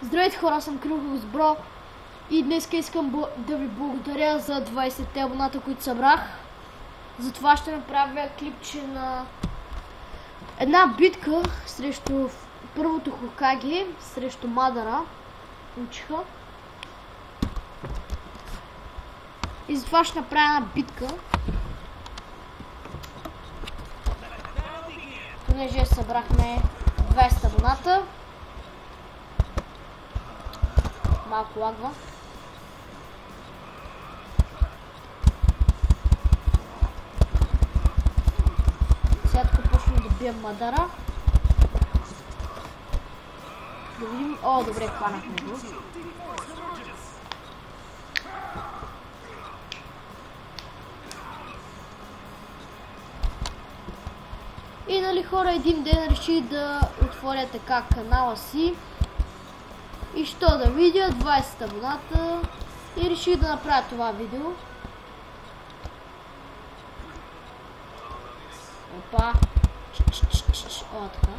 Здравейте хора, аз съм Крилхов с Бро и днес искам да ви благодаря за 20-те абоната, които събрах. Затова ще направя клипче на една битка срещу първото Хокаге, срещу Мадара. Учиха. И затова ще направя една битка. Понеже събрахме 20 абоната. Малко лагва. Сега тук почвам да бием Мадара. Да видим. О, добре, хванахме го. И нали хора, един ден реши да отворя така канала си. И що да видя 20 абоната и реших да направя това видео. Опа. О, така.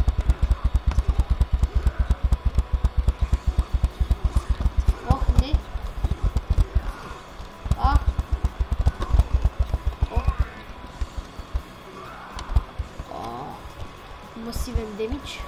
Ох, не. Масивен демидж.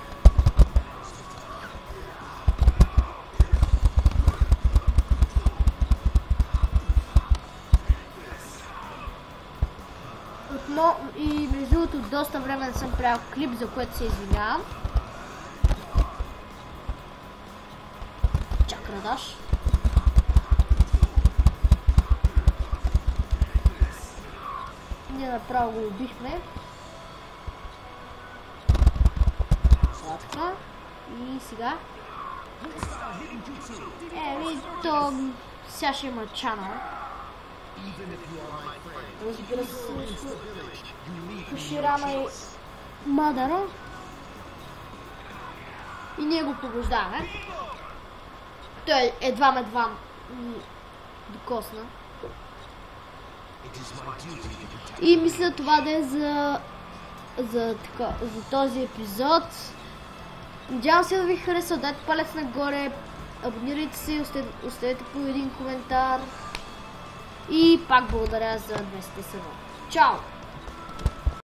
И между другото доста време не съм правил клип, за което се извинявам. Чакрадаш. Ние направо го убихме. Сладка. И сега. То сега ще има чанъл. Разбира се, Куширама и Мадара. И ние го побеждаваме. Той едва ни докосна. И мисля това да е за този епизод. Надявам се да ви хареса, дайте палец нагоре, абонирайте се, оставете по един коментар. И пак благодаря за 200 събора. Чао!